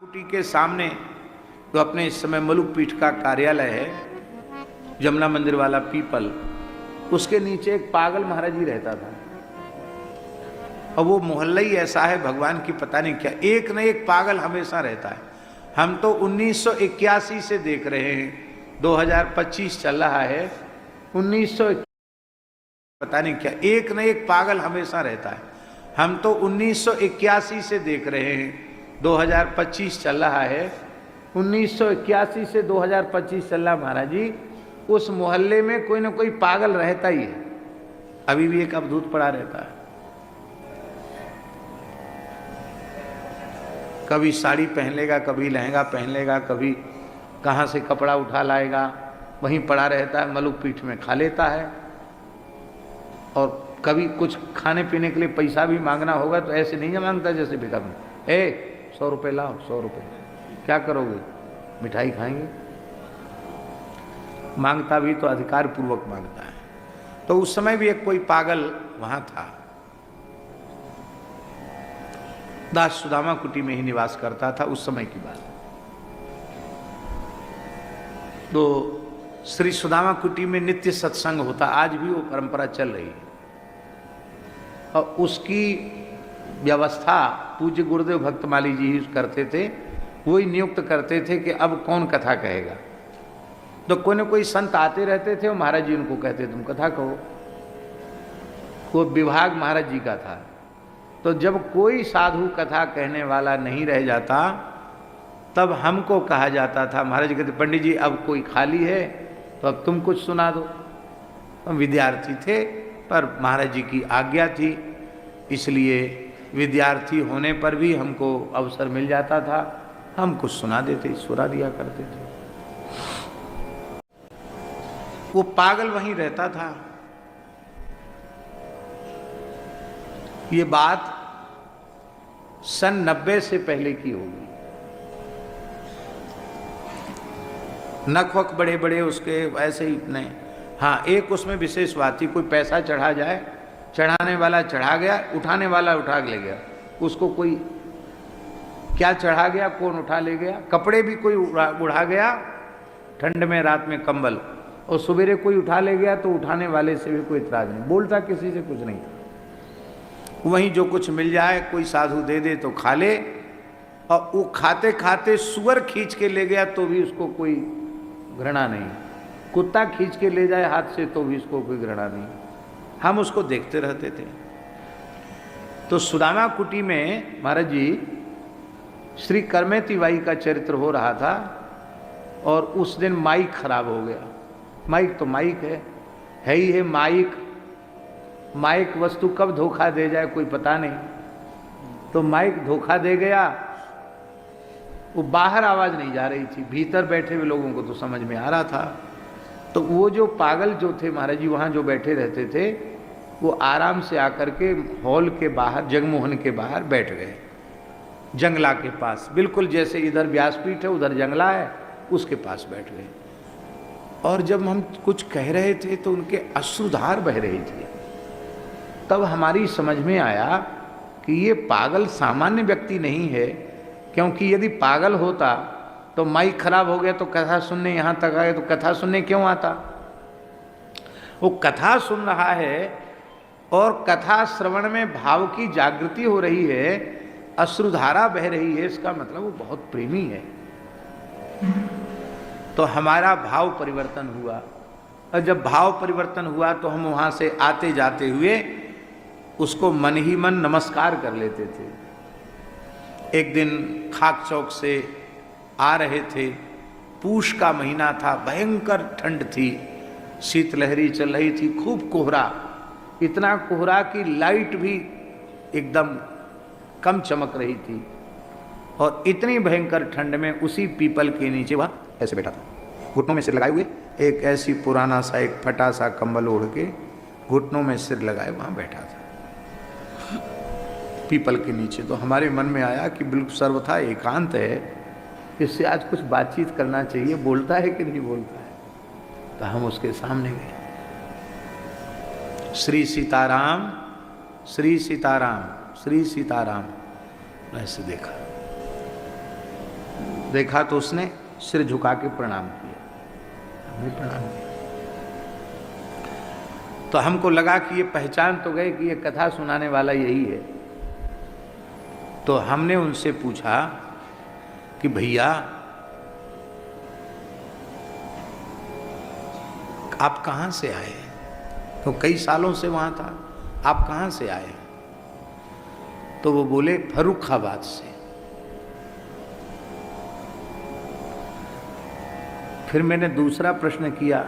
कुटी के सामने तो अपने इस समय मलुक पीठ का कार्यालय है, जमुना मंदिर वाला पीपल, उसके नीचे एक पागल महाराज जी रहता था। और वो मोहल्ला ही ऐसा है भगवान की पता नहीं क्या, एक न एक पागल हमेशा रहता है। हम तो 1981 से देख रहे हैं, 2025 चल रहा है, 1900 पता नहीं क्या, एक न एक पागल हमेशा रहता है। हम तो 1981 से देख रहे हैं, 2025 चल रहा है, 1981 से 2025 चल रहा महाराज जी। उस मोहल्ले में कोई ना कोई पागल रहता ही है, अभी भी एक अवधूत पड़ा रहता है। कभी साड़ी पहन लेगा, कभी लहंगा पहन लेगा, कभी कहाँ से कपड़ा उठा लाएगा, वहीं पड़ा रहता है, मलुक पीठ में खा लेता है। और कभी कुछ खाने पीने के लिए पैसा भी मांगना होगा तो ऐसे नहीं मांगता जैसे भिखारी, 100 रुपये लाओ, 100 रुपये, क्या करोगे, मिठाई खाएंगे। मांगता भी तो अधिकार पूर्वक मांगता है। तो उस समय भी एक कोई पागल वहां था। दास सुदामा कुटी में ही निवास करता था उस समय की बात। तो श्री सुदामा कुटी में नित्य सत्संग होता, आज भी वो परंपरा चल रही है। और उसकी व्यवस्था पूज्य गुरुदेव भक्तमाली जी ही करते थे, वही नियुक्त करते थे कि अब कौन कथा कहेगा। तो कोई न कोई संत आते रहते थे और महाराज जी उनको कहते तुम कथा कहो। वो विभाग महाराज जी का था। तो जब कोई साधु कथा कहने वाला नहीं रह जाता तब हमको कहा जाता था, महाराज जी कहते पंडित जी अब कोई खाली है तो अब तुम कुछ सुना दो। हम विद्यार्थी थे पर महाराज जी की आज्ञा थी, इसलिए विद्यार्थी होने पर भी हमको अवसर मिल जाता था, हम कुछ सुना देते, सुना दिया करते थे। वो पागल वहीं रहता था। ये बात सन 90 से पहले की होगी। नख वख बड़े बड़े उसके ऐसे ही नहीं। हाँ, एक उसमें विशेष बात थी, कोई पैसा चढ़ा जाए, चढ़ाने वाला चढ़ा गया, उठाने वाला उठा ले गया। उसको कोई क्या चढ़ा गया, कौन उठा ले गया। कपड़े भी कोई उड़ा गया, ठंड में रात में कंबल, और सवेरे कोई उठा ले गया तो उठाने वाले से भी कोई इतराज नहीं, बोलता किसी से कुछ नहीं। वहीं जो कुछ मिल जाए, कोई साधु दे दे तो खा ले, और वो खाते खाते सुअर खींच के ले गया तो भी उसको कोई घृणा नहीं। कुत्ता खींच के ले जाए हाथ से तो भी उसको कोई घृणा नहीं। हम उसको देखते रहते थे। तो सुदामा कुटी में महाराज जी श्री करमेती बाई का चरित्र हो रहा था, और उस दिन माइक खराब हो गया। माइक तो माइक है ही है। माइक वस्तु कब धोखा दे जाए कोई पता नहीं। तो माइक धोखा दे गया। वो बाहर आवाज नहीं जा रही थी, भीतर बैठे हुए लोगों को तो समझ में आ रहा था। तो वो जो पागल जो थे महाराज जी वहाँ जो बैठे रहते थे, वो आराम से आकर के हॉल के बाहर, जगमोहन के बाहर बैठ गए, जंगला के पास, बिल्कुल जैसे इधर व्यासपीठ है उधर जंगला है, उसके पास बैठ गए। और जब हम कुछ कह रहे थे तो उनके अश्रुधार बह रही थी। तब हमारी समझ में आया कि ये पागल सामान्य व्यक्ति नहीं है, क्योंकि यदि पागल होता तो माइक खराब हो गया तो कथा सुनने यहाँ तक आए, तो कथा सुनने क्यों आता। वो कथा सुन रहा है और कथा श्रवण में भाव की जागृति हो रही है, अश्रुधारा बह रही है, इसका मतलब वो बहुत प्रेमी है। तो हमारा भाव परिवर्तन हुआ, और जब भाव परिवर्तन हुआ तो हम वहाँ से आते जाते हुए उसको मन ही मन नमस्कार कर लेते थे। एक दिन खाक चौक से आ रहे थे, पूष का महीना था, भयंकर ठंड थी, शीतलहरी चल रही थी, खूब कोहरा, इतना कोहरा कि लाइट भी एकदम कम चमक रही थी। और इतनी भयंकर ठंड में उसी पीपल के नीचे वह ऐसे बैठा था, घुटनों में सिर लगाए हुए, एक ऐसी पुराना सा एक फटा सा कंबल ओढ़ के घुटनों में सिर लगाए वहां बैठा था पीपल के नीचे। तो हमारे मन में आया कि बिल्कुल सर्वथा एकांत है, इससे आज कुछ बातचीत करना चाहिए, बोलता है कि नहीं बोलता है। तो हम उसके सामने गए, श्री सीताराम, श्री सीताराम, श्री सीताराम, ऐसे देखा। देखा तो उसने सिर झुका के प्रणाम किया, हमने प्रणाम किया। तो हमको लगा कि ये पहचान तो गए कि ये कथा सुनाने वाला यही है। तो हमने उनसे पूछा कि भैया आप कहाँ से आए? तो कई सालों से वहाँ था, आप कहाँ से आए? तो वो बोले फर्रुखाबाद से। फिर मैंने दूसरा प्रश्न किया,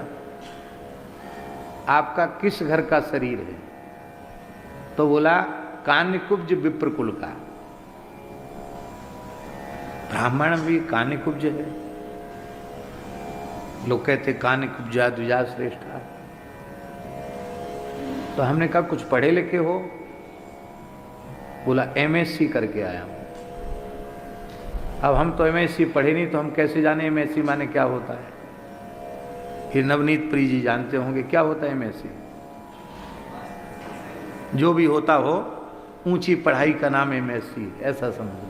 आपका किस घर का शरीर है? तो बोला कान्यकुब्ज विप्रकुल का। ब्राह्मण भी कान्यकुब्ज है, लोग कहते कान्यकुब्जा द्विजा श्रेष्ठा। तो हमने कहा कुछ पढ़े लिखे हो? बोला MSc करके आया हूं। अब हम तो MSc पढ़े नहीं, तो हम कैसे जाने MSc माने क्या होता है? ये नवनीत प्री जी जानते होंगे क्या होता है MSc। जो भी होता हो, ऊंची पढ़ाई का नाम MSc, ऐसा समझो।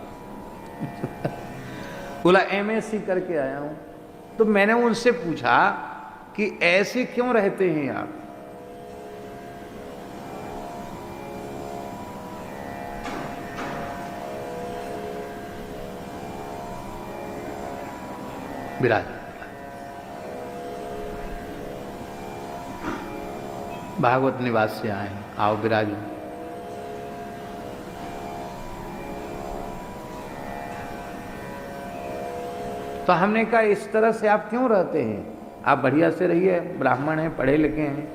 बोला MSc करके आया हूं। तो मैंने उनसे पूछा कि ऐसे क्यों रहते हैं आप? विराज भागवत निवास से आए, आओ विराजो। तो हमने कहा इस तरह से आप क्यों रहते हैं? आप बढ़िया से रहिए, ब्राह्मण हैं, पढ़े लिखे हैं।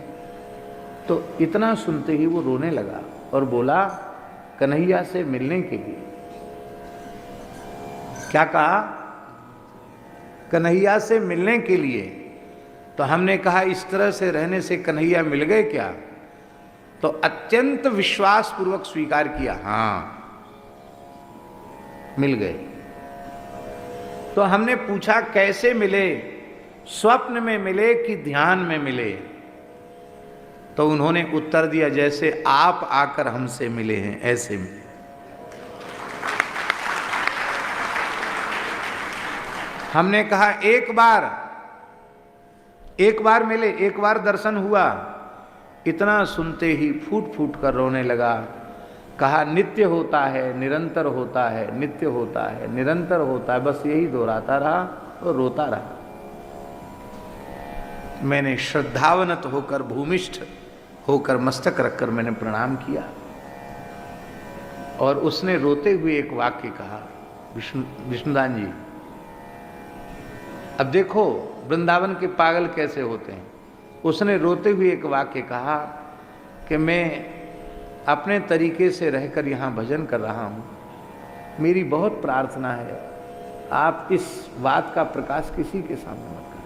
तो इतना सुनते ही वो रोने लगा और बोला कन्हैया से मिलने के लिए। क्या कहा? कन्हैया से मिलने के लिए। तो हमने कहा इस तरह से रहने से कन्हैया मिल गए क्या? तो अत्यंत विश्वास पूर्वक स्वीकार किया, हाँ मिल गए। तो हमने पूछा कैसे मिले, स्वप्न में मिले कि ध्यान में मिले? तो उन्होंने उत्तर दिया जैसे आप आकर हमसे मिले हैं ऐसे मिले। हमने कहा एक बार मिले, एक बार दर्शन हुआ। इतना सुनते ही फूट फूट कर रोने लगा। कहा नित्य होता है, निरंतर होता है, नित्य होता है, निरंतर होता है, बस यही दोहराता रहा और रोता रहा। मैंने श्रद्धावनत होकर, भूमिष्ठ होकर, मस्तक रखकर मैंने प्रणाम किया। और उसने रोते हुए एक वाक्य कहा, विष्णुदान जी अब देखो वृंदावन के पागल कैसे होते हैं। उसने रोते हुए एक वाक्य कहा कि मैं अपने तरीके से रहकर यहाँ भजन कर रहा हूँ, मेरी बहुत प्रार्थना है आप इस बात का प्रकाश किसी के सामने मत करो,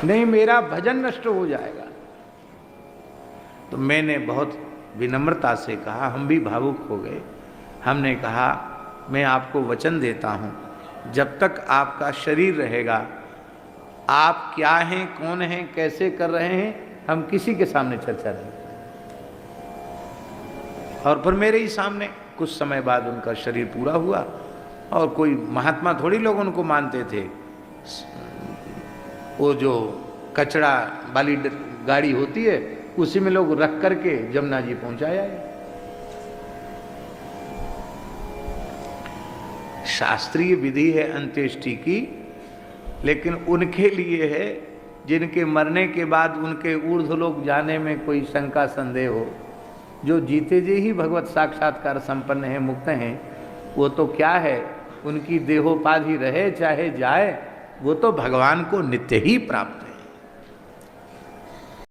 नहीं मेरा भजन नष्ट हो जाएगा। तो मैंने बहुत विनम्रता से कहा, हम भी भावुक हो गए। हमने कहा मैं आपको वचन देता हूँ, जब तक आपका शरीर रहेगा, आप क्या हैं, कौन हैं, कैसे कर रहे हैं, हम किसी के सामने चर्चा नहीं। और फिर मेरे ही सामने कुछ समय बाद उनका शरीर पूरा हुआ, और कोई महात्मा थोड़ी लोग उनको मानते थे। वो जो कचरा वाली गाड़ी होती है उसी में लोग रख करके जमुना जी पहुंचाया है। शास्त्रीय विधि है अंत्येष्टि की, लेकिन उनके लिए है जिनके मरने के बाद उनके ऊर्ध्वलोक जाने में कोई शंका संदेह हो। जो जीते जी ही भगवत साक्षात्कार संपन्न है, मुक्त हैं, वो तो क्या है, उनकी देहोपाधि रहे चाहे जाए, वो तो भगवान को नित्य ही प्राप्त है।